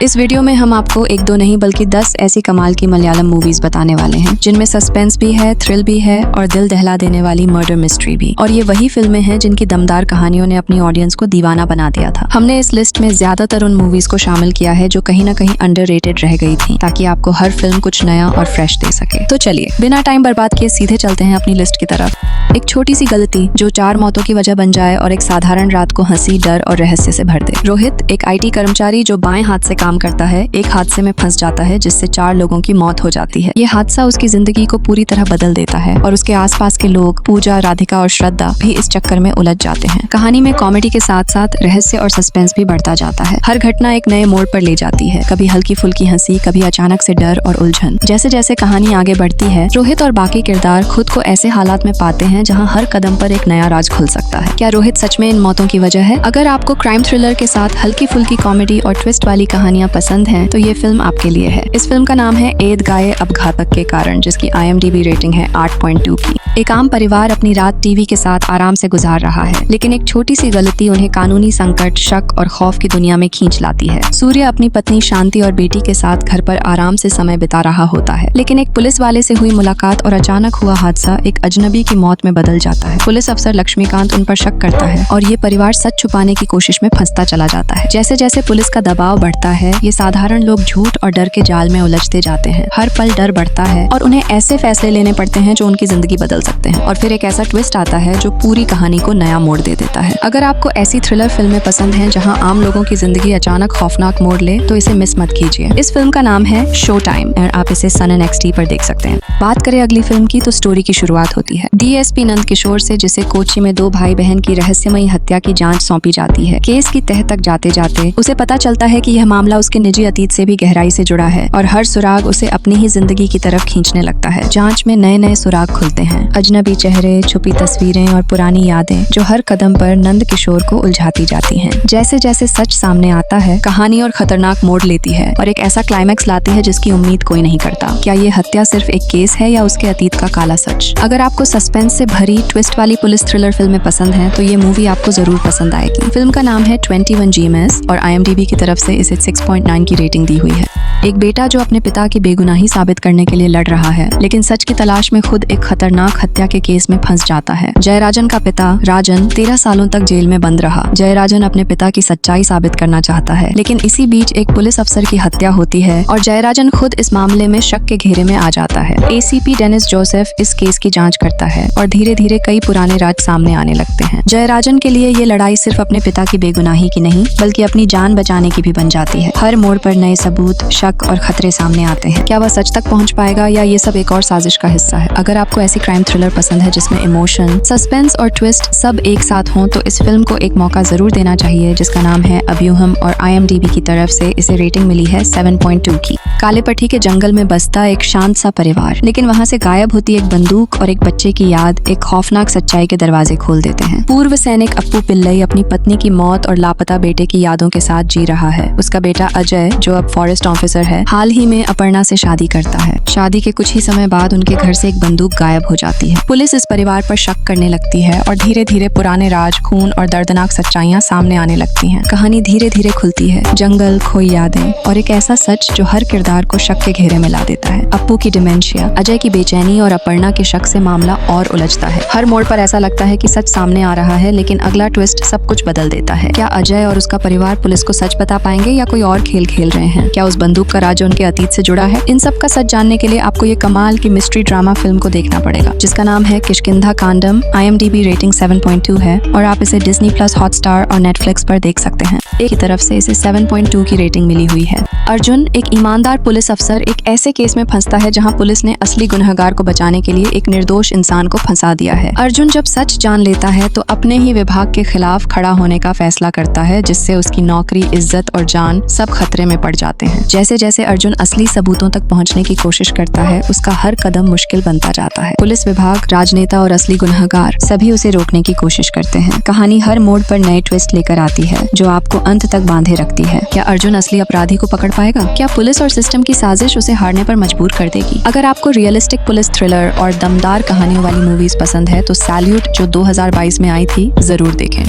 इस वीडियो में हम आपको एक दो नहीं बल्कि 10 ऐसी कमाल की मलयालम मूवीज बताने वाले हैं जिनमें सस्पेंस भी है, थ्रिल भी है और दिल दहला देने वाली मर्डर मिस्ट्री भी। और ये वही फिल्में हैं जिनकी दमदार कहानियों ने अपनी ऑडियंस को दीवाना बना दिया था। हमने इस लिस्ट में ज्यादातर उन मूवीज को शामिल किया है जो कहीं ना कहीं अंडररेटेड रह गई थी, ताकि आपको हर फिल्म कुछ नया और फ्रेश दे सके। तो चलिए बिना टाइम बर्बाद किए सीधे चलते हैं अपनी लिस्ट की तरफ। एक छोटी सी गलती जो 4 मौतों की वजह बन जाए और एक साधारण रात को हंसी, डर और रहस्य से भर दे। रोहित एक IT कर्मचारी जो बाएं हाथ से काम करता है, एक हादसे में फंस जाता है जिससे 4 लोगों की मौत हो जाती है। ये हादसा उसकी जिंदगी को पूरी तरह बदल देता है और उसके आसपास के लोग, पूजा, राधिका और श्रद्धा भी इस चक्कर में उलझ जाते हैं। कहानी में कॉमेडी के साथ साथ रहस्य और सस्पेंस भी बढ़ता जाता है। हर घटना एक नए मोड़ पर ले जाती है, कभी हल्की फुल्की हंसी, कभी अचानक से डर और उलझन। जैसे जैसे कहानी आगे बढ़ती है, रोहित और बाकी किरदार खुद को ऐसे हालात में पाते हैं जहां हर कदम पर एक नया राज खुल सकता है। क्या रोहित सच में इन मौतों की वजह है? अगर आपको क्राइम थ्रिलर के साथ हल्की फुल्की कॉमेडी और ट्विस्ट वाली कहानियां पसंद हैं, तो ये फिल्म आपके लिए है। इस फिल्म का नाम है एद गाये अब घातक के कारण, जिसकी IMDb रेटिंग है 8.2 की। एक आम परिवार अपनी रात टीवी के साथ आराम से गुजार रहा है, लेकिन एक छोटी सी गलती उन्हें कानूनी संकट, शक और खौफ की दुनिया में खींच लाती है। सूर्य अपनी पत्नी शांति और बेटी के साथ घर पर आराम से समय बिता रहा होता है, लेकिन एक पुलिस वाले से हुई मुलाकात और अचानक हुआ हादसा एक अजनबी की मौत में बदल जाता है। पुलिस अफसर लक्ष्मीकांत उन पर शक करता है और ये परिवार सच छुपाने की कोशिश में फंसता चला जाता है। जैसे जैसे पुलिस का दबाव बढ़ता है, ये साधारण लोग झूठ और डर के जाल में उलझते जाते हैं। हर पल डर बढ़ता है और उन्हें ऐसे फैसले लेने पड़ते हैं जो उनकी जिंदगी बदल सकते हैं। और फिर एक ऐसा ट्विस्ट आता है जो पूरी कहानी को नया मोड़ दे देता है। अगर आपको ऐसी थ्रिलर फिल्में पसंद हैं जहां आम लोगों की जिंदगी अचानक खौफनाक मोड़ ले, तो इसे मिस मत कीजिए। इस फिल्म का नाम है शो टाइम और आप इसे सन NXT पर देख सकते हैं। बात करें अगली फिल्म की, तो स्टोरी की शुरुआत होती है DSP नंद किशोर से, जिसे कोच्चि में 2 भाई बहन की रहस्यमयी हत्या की जांच सौंपी जाती है। केस की तह तक जाते जाते उसे पता चलता है कि यह मामला उसके निजी अतीत से भी गहराई से जुड़ा है और हर सुराग उसे अपनी ही जिंदगी की तरफ खींचने लगता है। जांच में नए नए सुराग खुलते हैं, अजनबी चेहरे, छुपी तस्वीरें और पुरानी यादें जो हर कदम पर नंद किशोर को उलझाती जाती हैं। जैसे जैसे सच सामने आता है, कहानी और खतरनाक मोड़ लेती है और एक ऐसा क्लाइमैक्स लाती है जिसकी उम्मीद कोई नहीं करता। क्या ये हत्या सिर्फ एक केस है या उसके अतीत का काला सच? अगर आपको सस्पेंस से भरी ट्विस्ट वाली पुलिस थ्रिलर फिल्में पसंद हैं, तो ये मूवी आपको जरूर पसंद आएगी। फिल्म का नाम है 21 GMS और IMDb की तरफ से इसे 6.9 की रेटिंग दी हुई है। एक बेटा जो अपने पिता की बेगुनाही साबित करने के लिए लड़ रहा है, लेकिन सच की तलाश में खुद एक खतरनाक हत्या के केस में फंस जाता है। जयराजन का पिता राजन 13 सालों तक जेल में बंद रहा। जयराजन अपने पिता की सच्चाई साबित करना चाहता है, लेकिन इसी बीच एक पुलिस अफसर की हत्या होती है और जयराजन खुद इस मामले में शक के घेरे में आ जाता है। ACP डेनिस जोसेफ इस केस की जांच करता है और धीरे धीरे कई पुराने राज सामने आने लगते हैं। जयराजन के लिए ये लड़ाई सिर्फ अपने पिता की बेगुनाही की नहीं, बल्कि अपनी जान बचाने की भी बन जाती है। हर मोड़ पर नए सबूत, शक और खतरे सामने आते हैं। क्या वह सच तक पहुंच पाएगा या ये सब एक और साजिश का हिस्सा है? अगर आपको ऐसी क्राइम थ्रिलर पसंद है जिसमें इमोशन, सस्पेंस और ट्विस्ट सब एक साथ हों, तो इस फिल्म को एक मौका जरूर देना चाहिए, जिसका नाम है अभ्यूहम और IMDb की तरफ से इसे रेटिंग मिली है 7.2 की। काले पट्टी के जंगल में बसता एक शांत सा परिवार, लेकिन वहाँ से गायब होती एक बंदूक और एक बच्चे की याद एक खौफनाक सच्चाई के दरवाजे खोल देते हैं। पूर्व सैनिक अप्पू पिल्लई अपनी पत्नी की मौत और लापता बेटे की यादों के साथ जी रहा है। उसका बेटा अजय, जो अब फॉरेस्ट ऑफिसर है, हाल ही में अपर्णा से शादी करता है। शादी के कुछ ही समय बाद उनके घर से एक बंदूक गायब हो जाती है। पुलिस इस परिवार पर शक करने लगती है और धीरे धीरे पुराने राज, खून और दर्दनाक सच्चाइयां सामने आने लगती हैं। कहानी धीरे धीरे खुलती है, जंगल, खोई यादें और एक ऐसा सच जो हर किरदार को शक के घेरे में ला देता है। अप्पू की डिमेंशिया, अजय की बेचैनी और अपर्णा के शक से मामला और उलझता है। हर मोड़ पर ऐसा लगता है कि सच सामने आ रहा है, लेकिन अगला ट्विस्ट सब कुछ बदल देता है। क्या अजय और उसका परिवार पुलिस को सच बता पाएंगे या कोई और खेल खेल रहे हैं? क्या उस बंदूक का राज उनके अतीत से जुड़ा है? इन सब का सच जानने के लिए आपको ये कमाल की मिस्ट्री ड्रामा फिल्म को देखना पड़ेगा, जिसका नाम है किष्किंधा कांडम। IMDb रेटिंग 7.2 है और आप इसे Disney+ हॉटस्टार और Netflix पर देख सकते हैं। एक की तरफ से इसे 7.2 की रेटिंग मिली हुई है। अर्जुन, एक ईमानदार पुलिस अफसर, एक ऐसे केस में फंसता है जहां पुलिस ने असली गुनहगार को बचाने के लिए एक निर्दोष इंसान को फंसा दिया है। अर्जुन जब सच जान लेता है तो अपने ही विभाग के खिलाफ खड़ा होने का फैसला करता है, जिससे उसकी नौकरी, इज्जत और जान सब खतरे में पड़ जाते हैं। जैसे जैसे अर्जुन असली सबूतों तक पहुंचने की कोशिश करता है, उसका हर कदम मुश्किल बनता जाता है। पुलिस विभाग, राजनेता और असली गुनहगार सभी उसे रोकने की कोशिश करते हैं। कहानी हर मोड़ पर नए ट्विस्ट लेकर आती है जो आपको अंत तक बांधे रखती है। क्या अर्जुन असली अपराधी को पकड़ पाएगा? क्या पुलिस और सिस्टम की साजिश उसे हारने पर मजबूर कर देगी? अगर आपको रियलिस्टिक पुलिस थ्रिलर और दमदार कहानियों वाली मूवीज पसंद है तो सैल्यूट, जो 2022 में आई थी, जरूर देखें।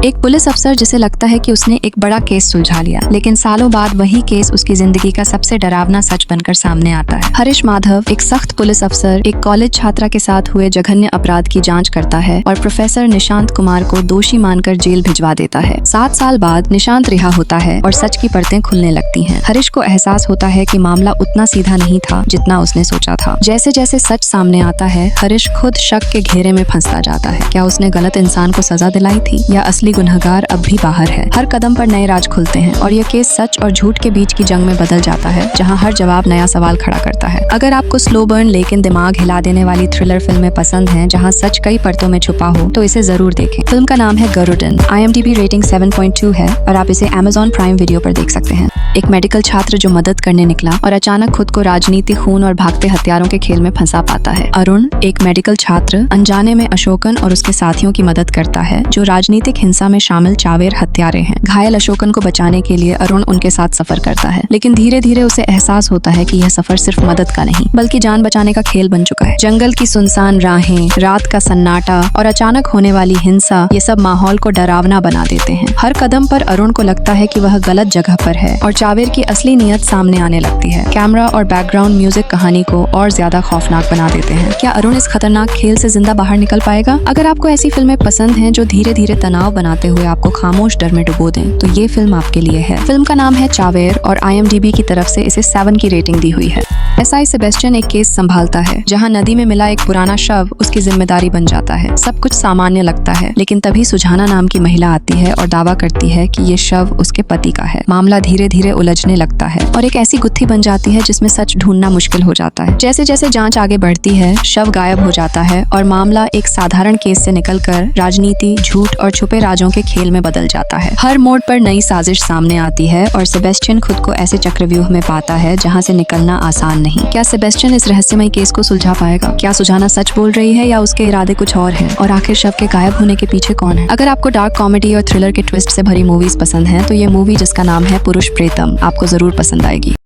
एक पुलिस अफसर जिसे लगता है कि उसने एक बड़ा केस सुलझा लिया, लेकिन सालों बाद वही केस उसकी जिंदगी का सबसे डरावना सच बनकर सामने आता है। हरीश माधव, एक सख्त पुलिस अफसर, एक कॉलेज छात्रा के साथ हुए जघन्य अपराध की जांच करता है और प्रोफेसर निशांत कुमार को दोषी मानकर जेल भिजवा देता है। 7 साल बाद निशांत रिहा होता है और सच की परतें खुलने लगती हैं। हरीश को एहसास होता है कि मामला उतना सीधा नहीं था जितना उसने सोचा था। जैसे जैसे सच सामने आता है, हरीश खुद शक के घेरे में फंसता जाता है। क्या उसने गलत इंसान को सजा दिलाई थी या असली गुनहगार अब भी बाहर है? हर कदम पर नए राज खुलते हैं और यह केस सच और झूठ के बीच की जंग में बदल जाता है, जहां हर जवाब नया सवाल खड़ा करता है। अगर आपको स्लो बर्न लेकिन दिमाग हिला देने वाली थ्रिलर फिल्में पसंद हैं, जहां सच कई परतों में छुपा हो, तो इसे जरूर देखें। फिल्म का नाम है गरुडन। IMDb रेटिंग 7.2 है और आप इसे Amazon प्राइम वीडियो पर देख सकते हैं। एक मेडिकल छात्र जो मदद करने निकला और अचानक खुद को राजनीति, खून और भागते हथियारों के खेल में फंसा पाता है। अरुण, एक मेडिकल छात्र, अनजाने में अशोकन और उसके साथियों की मदद करता है जो राजनीतिक हिंसा में शामिल चावेर हत्यारे हैं। घायल अशोकन को बचाने के लिए अरुण उनके साथ सफर करता है, लेकिन धीरे धीरे उसे एहसास होता है कि यह सफर सिर्फ मदद का नहीं बल्कि जान बचाने का खेल बन चुका है। जंगल की सुनसान राहें, रात का सन्नाटा और अचानक होने वाली हिंसा, ये सब माहौल को डरावना बना देते हैं। हर कदम पर अरुण को लगता है कि वह गलत जगह पर है और चावेर की असली नीयत सामने आने लगती है। कैमरा और बैकग्राउंड म्यूजिक कहानी को और ज्यादा खौफनाक बना देते हैं। क्या अरुण इस खतरनाक खेल से जिंदा बाहर निकल पाएगा? अगर आपको ऐसी फिल्में पसंद हैं जो धीरे धीरे तनाव बनाते हुए आपको खामोश डर में डुबो दें, तो ये फिल्म आपके लिए है। फिल्म का नाम है चावेर और IMDb की तरफ से इसे 7 की रेटिंग दी हुई है। SI सेबेस्टियन एक केस संभालता है जहां नदी में मिला एक पुराना शव उसकी जिम्मेदारी बन जाता है। सब कुछ सामान्य लगता है, लेकिन तभी सुझाना नाम की महिला आती है और दावा करती है कि ये शव उसके पति का है। मामला धीरे धीरे उलझने लगता है और एक ऐसी गुत्थी बन जाती है जिसमें सच ढूंढना मुश्किल हो जाता है। जैसे जैसे जांच आगे बढ़ती है, शव गायब हो जाता है और मामला एक साधारण केस से निकलकर राजनीति, झूठ और छुपे राजों के खेल में बदल जाता है। हर मोड़ पर नई साजिश सामने आती है और सेबेस्टियन खुद को ऐसे चक्रव्यूह में पाता है जहां से निकलना आसान नहीं। क्या सेबेस्टियन इस रहस्यमय केस को सुलझा पाएगा? क्या सुझाना सच बोल रही है या उसके इरादे कुछ और हैं? और आखिर शव के गायब होने के पीछे कौन है? अगर आपको डार्क कॉमेडी और थ्रिलर के ट्विस्ट से भरी मूवीज पसंद हैं, तो ये मूवी जिसका नाम है पुरुष प्रेतम आपको जरूर पसंद आएगी।